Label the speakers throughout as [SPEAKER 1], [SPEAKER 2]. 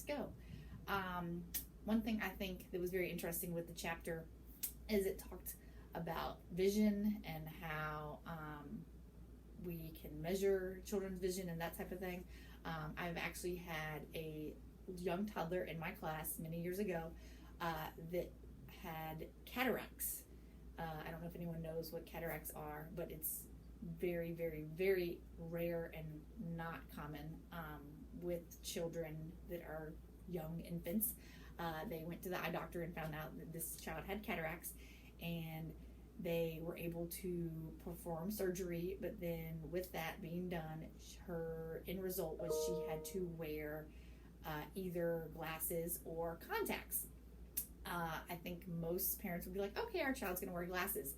[SPEAKER 1] go. One thing I think that was very interesting with the chapter is it talked about vision and how we can measure children's vision and that type of thing. I've actually had a young toddler in my class many years ago that had cataracts. I don't know if anyone knows what cataracts are, but it's very, very, very rare and not common with children that are young infants. They went to the eye doctor and found out that this child had cataracts, and they were able to perform surgery, but then with that being done, her end result was she had to wear either glasses or contacts. I think most parents would be like, okay, our child's going to wear glasses.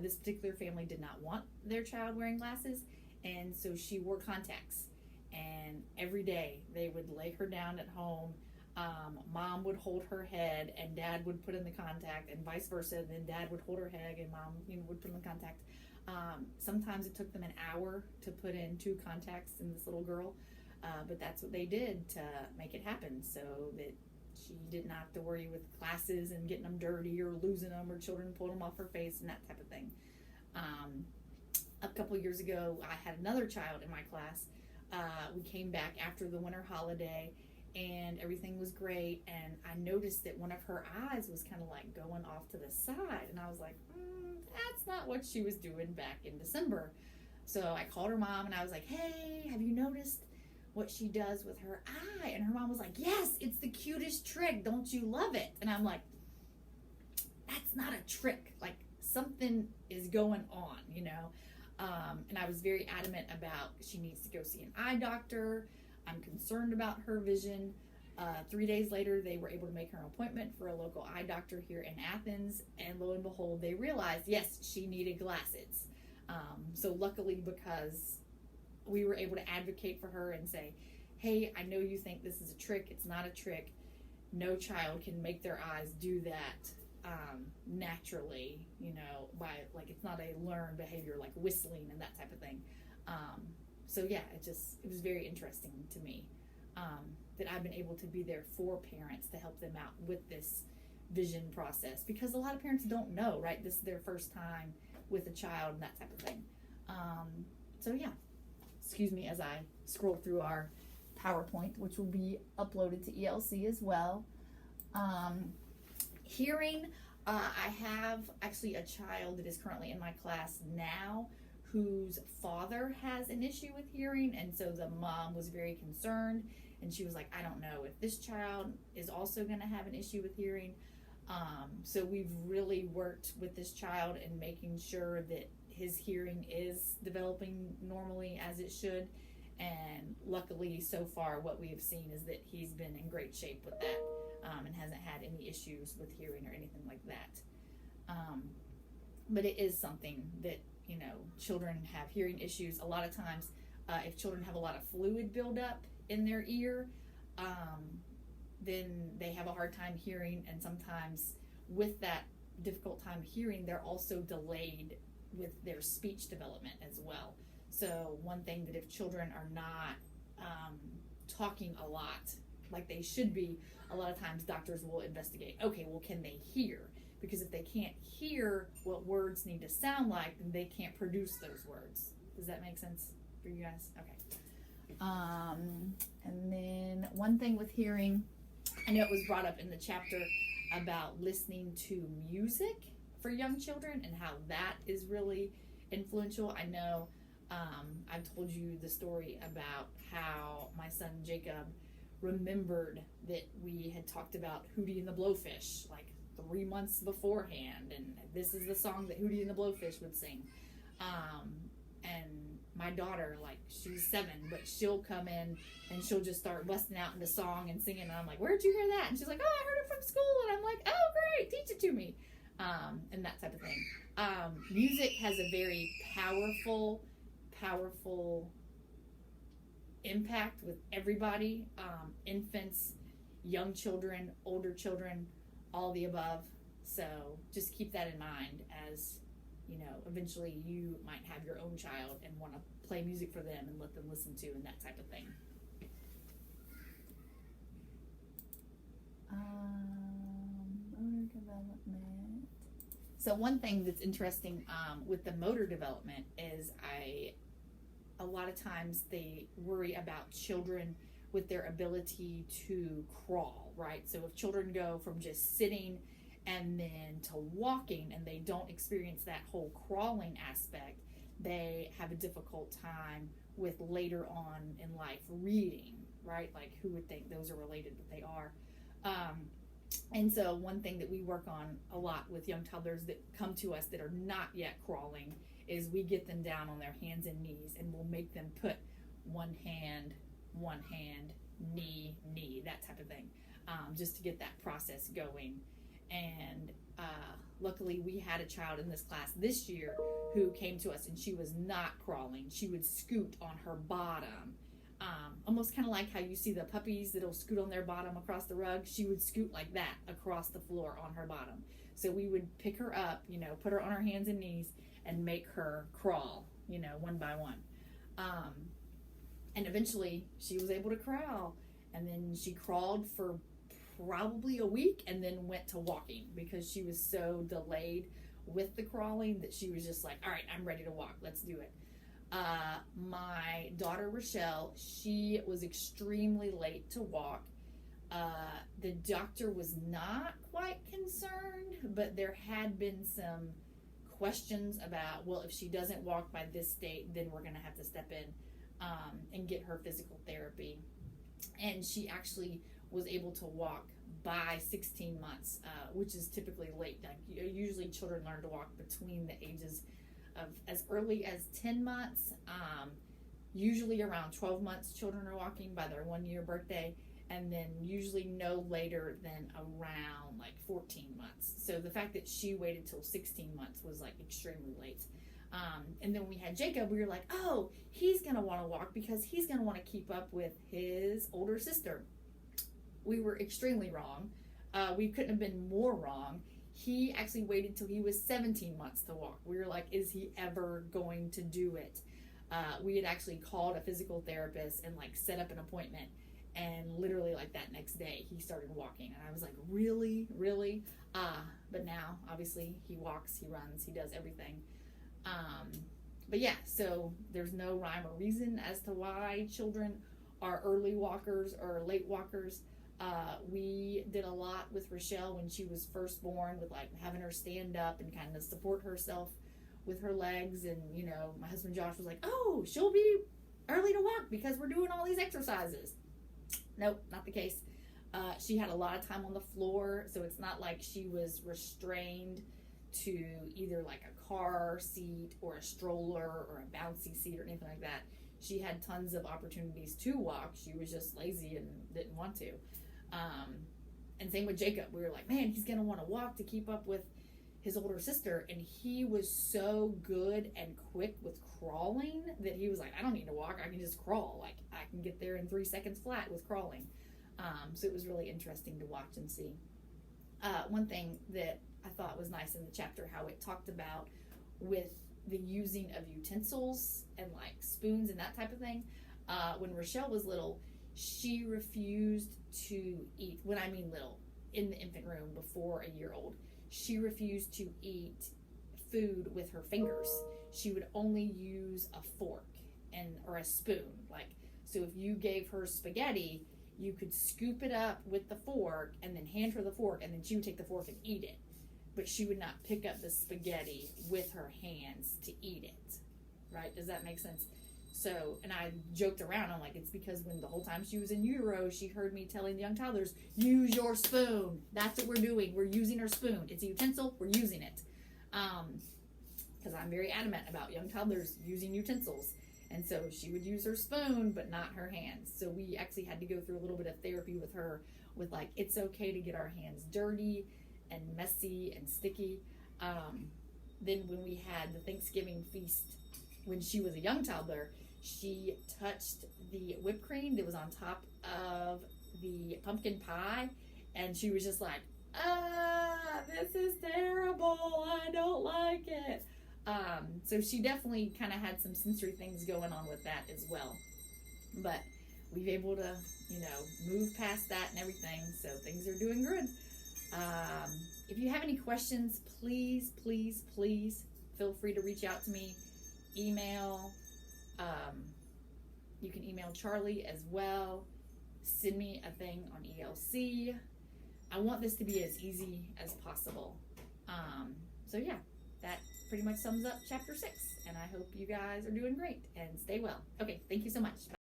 [SPEAKER 1] This particular family did not want their child wearing glasses, and so she wore contacts. And every day they would lay her down at home. Mom would hold her head, and dad would put in the contact, and vice versa. Then dad would hold her head, and mom, would put in the contact. Sometimes it took them an hour to put in 2 contacts in this little girl, but that's what they did to make it happen, so that she didn't have to worry with glasses and getting them dirty or losing them or children pulling them off her face and that type of thing. A couple years ago, I had another child in my class. We came back after the winter holiday, and everything was great, and I noticed that one of her eyes was kind of like going off to the side, and I was like, that's not what she was doing back in December. So I called her mom, and I was like, hey, have you noticed what she does with her eye? And her mom was like, yes, it's the cutest trick, don't you love it? And I'm like, that's not a trick, like something is going on, and I was very adamant about she needs to go see an eye doctor. I'm concerned about her vision. 3 days later, they were able to make her an appointment for a local eye doctor here in Athens, and lo and behold, they realized, yes, she needed glasses. So luckily, because we were able to advocate for her and say, hey, I know you think this is a trick. It's not a trick. No child can make their eyes do that naturally, by, like, it's not a learned behavior like whistling and that type of thing. So yeah, it was very interesting to me that I've been able to be there for parents to help them out with this vision process, because a lot of parents don't know, right? This is their first time with a child and that type of thing. So yeah, excuse me as I scroll through our PowerPoint, which will be uploaded to ELC as well. Hearing, I have actually a child that is currently in my class now whose father has an issue with hearing, and so the mom was very concerned, and she was like, I don't know if this child is also going to have an issue with hearing. So we've really worked with this child in making sure that his hearing is developing normally as it should, and luckily so far what we have seen is that he's been in great shape with that, and hasn't had any issues with hearing or anything like that. But it is something that children have hearing issues. A lot of times, if children have a lot of fluid buildup in their ear, then they have a hard time hearing, and sometimes with that difficult time hearing, they're also delayed with their speech development as well. So one thing that if children are not talking a lot like they should be, a lot of times doctors will investigate, okay, well, can they hear? Because if they can't hear what words need to sound like, then they can't produce those words. Does that make sense for you guys? Okay. And then one thing with hearing, I know it was brought up in the chapter about listening to music for young children and how that is really influential. I know I've told you the story about how my son Jacob remembered that we had talked about Hootie and the Blowfish like 3 months beforehand, and this is the song that Hootie and the Blowfish would sing. And my daughter, like, she's 7, but she'll come in and she'll just start busting out into song and singing, and I'm like, where'd you hear that? And she's like, oh, I heard it from school. And I'm like, oh, great, teach it to me. And that type of thing. Music has a very powerful impact with everybody, infants, young children, older children, all the above. So just keep that in mind as, eventually you might have your own child and want to play music for them and let them listen to and that type of thing. So one thing that's interesting with the motor development is a lot of times they worry about children with their ability to crawl, right? So if children go from just sitting and then to walking and they don't experience that whole crawling aspect, they have a difficult time with later on in life reading, right? Like who would think those are related, but they are. And so one thing that we work on a lot with young toddlers that come to us that are not yet crawling is we get them down on their hands and knees, and we'll make them put one hand, knee, that type of thing, just to get that process going. And luckily we had a child in this class this year who came to us and she was not crawling. She would scoot on her bottom, almost kind of like how you see the puppies that'll scoot on their bottom across the rug. She would scoot like that across the floor on her bottom. So we would pick her up, put her on her hands and knees and make her crawl, one by one. And eventually she was able to crawl, and then she crawled for probably a week and then went to walking because she was so delayed with the crawling that she was just like, all right, I'm ready to walk. Let's do it. My daughter Rochelle, she was extremely late to walk. The doctor was not quite concerned, but there had been some questions about, well, if she doesn't walk by this date, then we're going to have to step in and get her physical therapy. And she actually was able to walk by 16 months, which is typically late. Like, usually children learn to walk between the ages of as early as 10 months. Usually around 12 months, children are walking by their 1-year birthday, and then usually no later than around like 14 months. So the fact that she waited till 16 months was like extremely late. And then when we had Jacob, we were like, oh, he's going to want to walk because he's going to want to keep up with his older sister. We were extremely wrong. We couldn't have been more wrong. He actually waited till he was 17 months to walk. We were like, is he ever going to do it? We had actually called a physical therapist and like set up an appointment, and literally like that next day he started walking, and I was like, really? But now obviously he walks, he runs, he does everything. But yeah, so there's no rhyme or reason as to why children are early walkers or late walkers. We did a lot with Rochelle when she was first born, with like having her stand up and kind of support herself with her legs. And my husband Josh was like, oh, she'll be early to walk because we're doing all these exercises. Nope, not the case. She had a lot of time on the floor, so it's not like she was restrained to either like a car seat or a stroller or a bouncy seat or anything like that. She had tons of opportunities to walk. She was just lazy and didn't want to. And same with Jacob. We were like, man, he's going to want to walk to keep up with his older sister. And he was so good and quick with crawling that he was like, I don't need to walk. I can just crawl. Like, I can get there in 3 seconds flat with crawling. So it was really interesting to watch and see. One thing that I thought was nice in the chapter, how it talked about with the using of utensils and like spoons and that type of thing. When Rochelle was little, she refused to eat, when I mean little, in the infant room before a year old, she refused to eat food with her fingers. She would only use a fork or a spoon. Like, so if you gave her spaghetti, you could scoop it up with the fork and then hand her the fork, and then she would take the fork and eat it. But she would not pick up the spaghetti with her hands to eat it. Right? Does that make sense? So, and I joked around. I'm like, it's because when the whole time she was in utero, she heard me telling the young toddlers, use your spoon. That's what we're doing. We're using our spoon. It's a utensil. We're using it. Because I'm very adamant about young toddlers using utensils. And so she would use her spoon, but not her hands. So we actually had to go through a little bit of therapy with her with like, it's okay to get our hands dirty and messy and sticky. Then when we had the Thanksgiving feast, when she was a young toddler, she touched the whipped cream that was on top of the pumpkin pie, and she was just like, this is terrible, I don't like it. So she definitely kind of had some sensory things going on with that as well. But we've able to, move past that and everything, so things are doing good. If you have any questions, please feel free to reach out to me. Email. You can email Charlie as well. Send me a thing on ELC. I want this to be as easy as possible. So yeah, that pretty much sums up chapter 6. And I hope you guys are doing great and stay well. Okay, thank you so much. Bye.